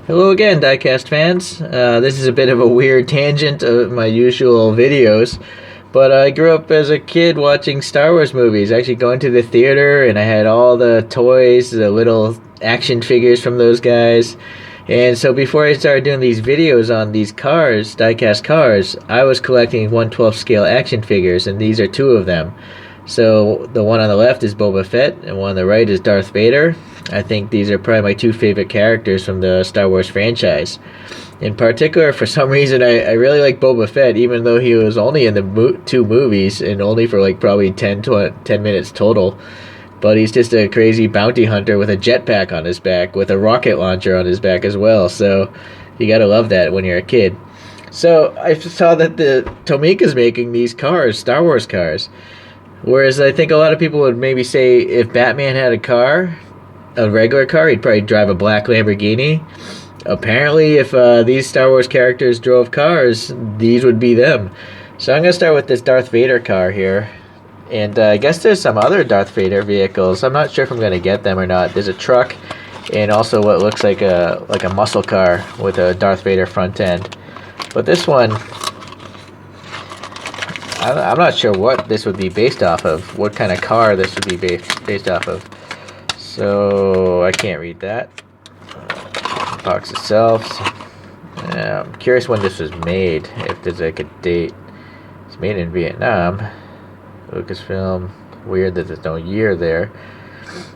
Hello again, diecast fans. This is a bit of a weird tangent of my usual videos, but I grew up as a kid watching Star Wars movies, actually going to the theater, and I had all the toys, the little action figures from those guys. And so before I started doing these videos on these cars, diecast cars, I was collecting 1/12 scale action figures, and these are two of them. So the one on the left is Boba Fett, and one on the right is Darth Vader. I think these are probably my two favorite characters from the Star Wars franchise. In particular, for some reason, I really like Boba Fett, even though he was only in the two movies and only for like probably 10 minutes total. But he's just a crazy bounty hunter with a jetpack on his back, with a rocket launcher on his back as well. So you gotta love that when you're a kid. So I saw that the Tomica's making these cars, Star Wars cars. Whereas I think a lot of people would maybe say if Batman had a car, a regular car, he'd probably drive a black Lamborghini. Apparently, if these Star Wars characters drove cars, these would be them. So I'm going to start with this Darth Vader car here. And I guess there's some other Darth Vader vehicles. I'm not sure if I'm going to get them or not. There's a truck and also what looks like a muscle car with a Darth Vader front end. But this one, I'm not sure what this would be based off of. What kind of car this would be based off of. So I can't read that. Box itself. Yeah, I'm curious when this was made. If there's like a date. It's made in Vietnam. Lucasfilm. Weird that there's no year there.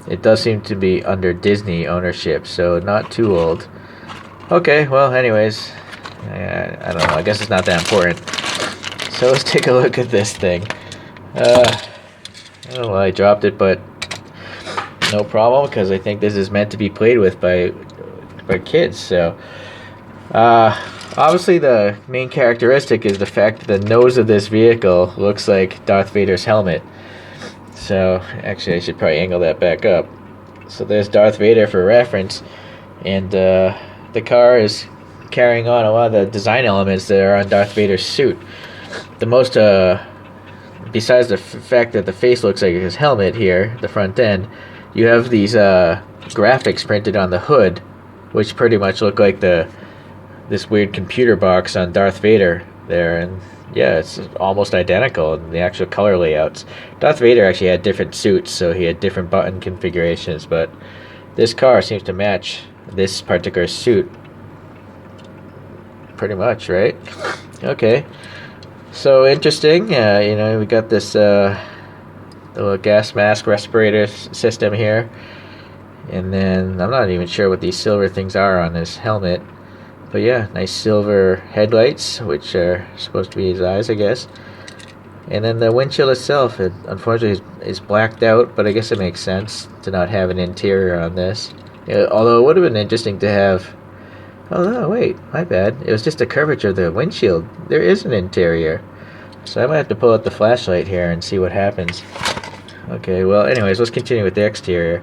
It does seem to be under Disney ownership, so not too old. Okay, well, anyways. I don't know. I guess it's not that important. So let's take a look at this thing. I don't know why I dropped it, but no problem, because I think this is meant to be played with by kids. So obviously the main characteristic is the fact that the nose of this vehicle looks like Darth Vader's helmet. So actually I should probably angle that back up. So there's Darth Vader for reference, and the car is carrying on a lot of the design elements that are on Darth Vader's suit. The most, besides the fact that the face looks like his helmet here, the front end, you have these graphics printed on the hood, which pretty much look like this weird computer box on Darth Vader there, and yeah, it's almost identical in the actual color layouts. Darth Vader actually had different suits, so he had different button configurations, but this car seems to match this particular suit pretty much, right? Okay. So interesting, we got this little gas mask respirator system here, and then I'm not even sure what these silver things are on this helmet, but yeah, nice silver headlights, which are supposed to be his eyes, I guess. And then the windshield itself, it unfortunately is blacked out, but I guess it makes sense to not have an interior on this. Although it would have been interesting to have. Oh no, wait, my bad. It was just the curvature of the windshield. There is an interior. So I might have to pull out the flashlight here and see what happens. Okay, well, anyways, let's continue with the exterior.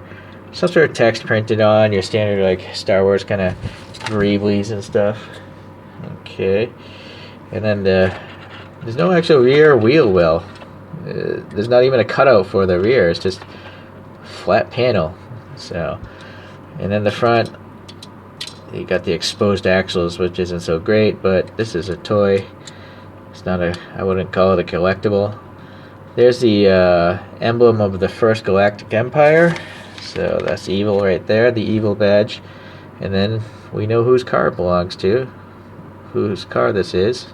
Some sort of text printed on, your standard, like, Star Wars kind of greeblies and stuff. Okay. And then there's no actual rear wheel well. There's not even a cutout for the rear. It's just flat panel. So, and then the front, you got the exposed axles, which isn't so great, but this is a toy. It's not I wouldn't call it a collectible. There's the emblem of the First Galactic Empire. So that's evil right there, the evil badge. And then we know whose car it belongs to, whose car this is.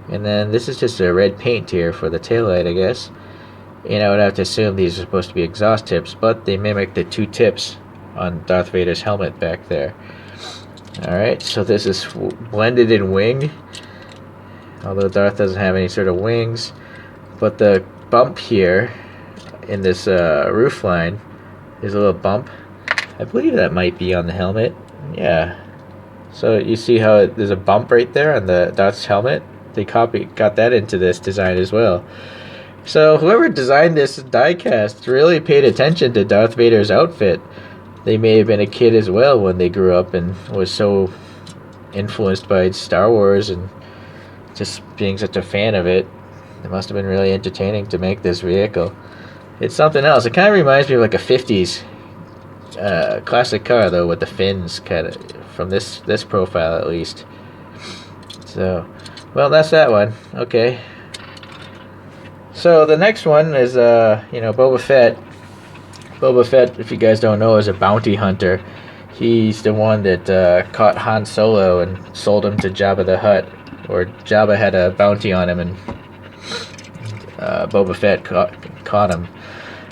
And then this is just a red paint here for the taillight, I guess. And I would have to assume these are supposed to be exhaust tips, but they mimic the two tips on Darth Vader's helmet back there. Alright, so this is blended in wing, although Darth doesn't have any sort of wings. But the bump here in this roof line is a little bump. I believe that might be on the helmet. Yeah. So you see how there's a bump right there on the Darth's helmet? They got that into this design as well. So whoever designed this diecast really paid attention to Darth Vader's outfit. They may have been a kid as well when they grew up and was so influenced by Star Wars and just being such a fan of it. It must have been really entertaining to make this vehicle. It's something else. It kind of reminds me of like a 50s classic car though, with the fins kind of from this profile at least. So, well, that's that one. Okay. So the next one is Boba Fett. Boba Fett, if you guys don't know, is a bounty hunter. He's the one that caught Han Solo and sold him to Jabba the Hutt, or Jabba had a bounty on him, and Boba Fett caught him.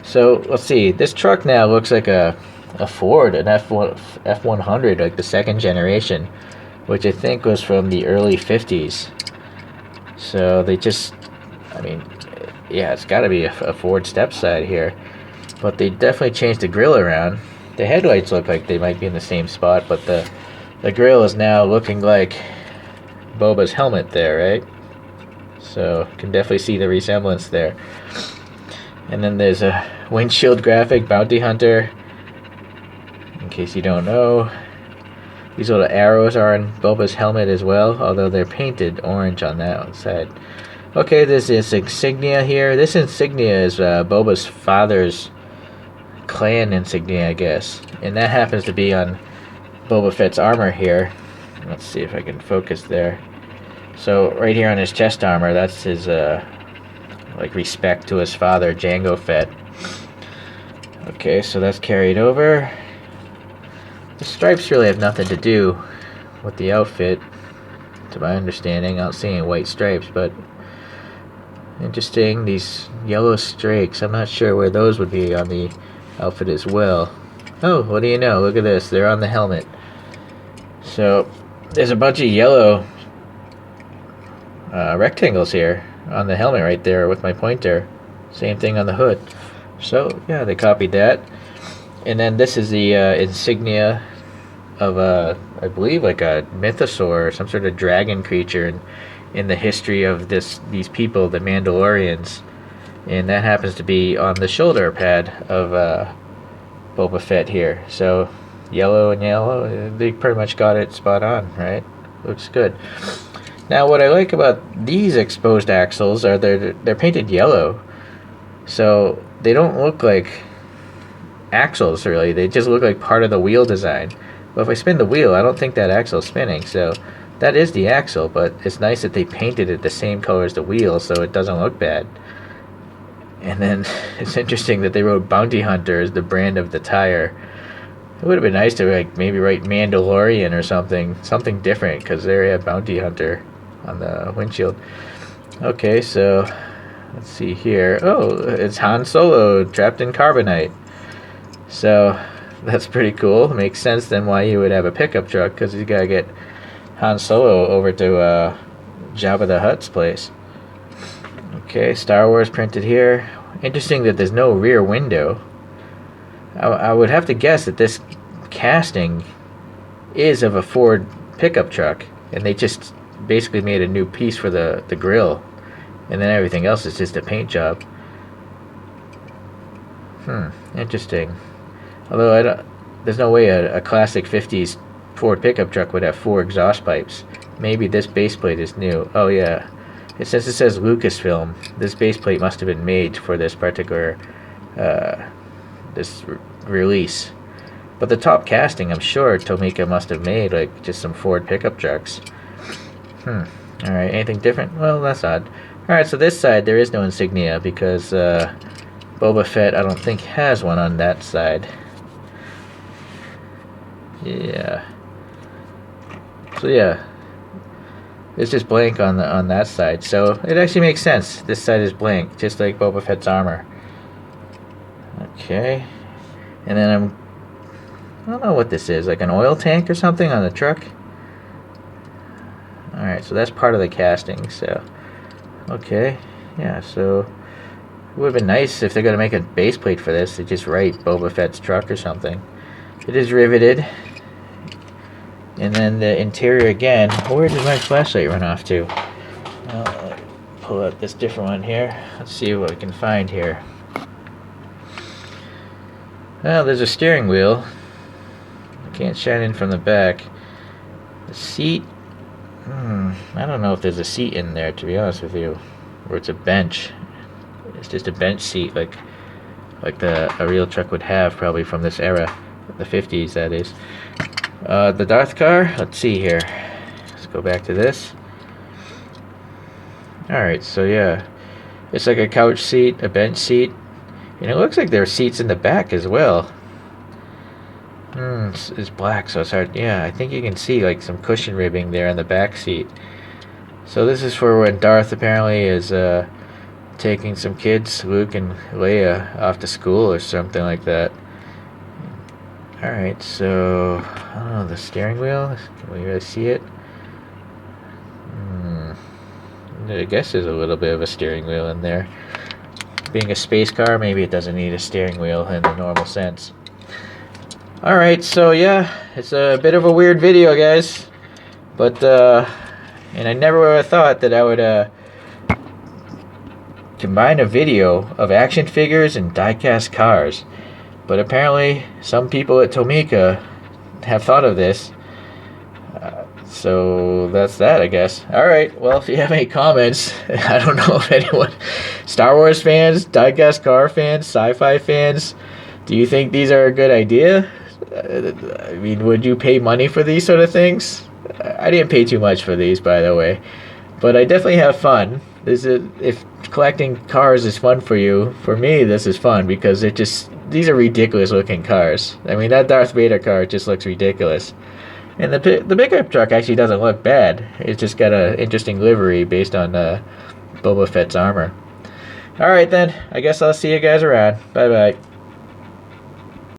So let's see. This truck now looks like a Ford, an F100, like the second generation, which I think was from the early 50s. So they just, I mean, yeah, it's got to be a Ford step side here. But they definitely changed the grille around. The headlights look like they might be in the same spot, but the grille is now looking like Boba's helmet there, right? So you can definitely see the resemblance there. And then there's a windshield graphic, bounty hunter. In case you don't know, these little arrows are on Boba's helmet as well, although they're painted orange on that side. Okay, there's this insignia here. This insignia is Boba's father's clan insignia, I guess. And that happens to be on Boba Fett's armor here. Let's see if I can focus there. So right here on his chest armor, that's his like respect to his father, Jango Fett. Okay, so that's carried over. The stripes really have nothing to do with the outfit, to my understanding. I don't see any white stripes, but interesting. These yellow streaks, I'm not sure where those would be on the outfit as well. Oh, what do you know? Look at this. They're on the helmet. So there's a bunch of yellow rectangles here on the helmet right there with my pointer. Same thing on the hood. So yeah, they copied that. And then this is the insignia of I believe like a mythosaur or some sort of dragon creature in the history of these people, the Mandalorians. And that happens to be on the shoulder pad of Boba Fett here. So yellow and yellow, they pretty much got it spot on, right? Looks good. Now what I like about these exposed axles are they're painted yellow. So they don't look like axles really, they just look like part of the wheel design. But if I spin the wheel, I don't think that axle is spinning, so that is the axle, but it's nice that they painted it the same color as the wheel so it doesn't look bad. And then it's interesting that they wrote Bounty Hunter as the brand of the tire. It would have been nice to like maybe write Mandalorian or something different, because they have Bounty Hunter on the windshield. Okay, so let's see here. Oh, it's Han Solo trapped in carbonite. So that's pretty cool. It makes sense then why you would have a pickup truck, because you gotta get Han Solo over to Jabba the Hutt's place. Okay, Star Wars printed here. Interesting that there's no rear window. I would have to guess that this casting is of a Ford pickup truck, and they just basically made a new piece for the grill, and then everything else is just a paint job. Interesting. Although there's no way a classic 50s Ford pickup truck would have 4 exhaust pipes. Maybe this base plate is new. Oh yeah, since it says Lucasfilm, this base plate must have been made for this particular release. But the top casting, I'm sure Tomica must have made, like just some Ford pickup trucks. Alright, anything different? Well, that's odd. Alright, so this side there is no insignia because Boba Fett I don't think has one on that side. Yeah. So yeah, it's just blank on that side. So it actually makes sense. This side is blank, just like Boba Fett's armor. Okay. And then I don't know what this is, like an oil tank or something on the truck. Alright, so that's part of the casting, so okay. Yeah, so it would have been nice if they're gonna make a base plate for this, they just write Boba Fett's truck or something. It is riveted. And then the interior again. Where did my flashlight run off to? Well, pull out this different one here. Let's see what we can find here. Well, there's a steering wheel. I can't shine in from the back. The seat. I don't know if there's a seat in there, to be honest with you. Or it's a bench. It's just a bench seat, like a real truck would have, probably from this era. The 50s, that is. The Darth car, let's see here. Let's go back to this. Alright, so yeah. It's like a couch seat, a bench seat. And it looks like there are seats in the back as well. It's black, so it's hard. Yeah, I think you can see like some cushion ribbing there on the back seat. So this is for when Darth apparently is taking some kids, Luke and Leia, off to school or something like that. Alright, so I don't know, the steering wheel, can we really see it? I guess there's a little bit of a steering wheel in there. Being a space car, maybe it doesn't need a steering wheel in the normal sense. Alright, so yeah, it's a bit of a weird video, guys. But, and I never would have thought that I would, combine a video of action figures and diecast cars. But apparently, some people at Tomica have thought of this. So that's that, I guess. Alright, well, if you have any comments, I don't know if anyone, Star Wars fans, diecast car fans, sci-fi fans, do you think these are a good idea? I mean, would you pay money for these sort of things? I didn't pay too much for these, by the way. But I definitely have fun. If collecting cars is fun for you, for me, this is fun because these are ridiculous looking cars. I mean, that Darth Vader car just looks ridiculous. And the pickup truck actually doesn't look bad. It's just got an interesting livery based on Boba Fett's armor. Alright then, I guess I'll see you guys around. Bye bye.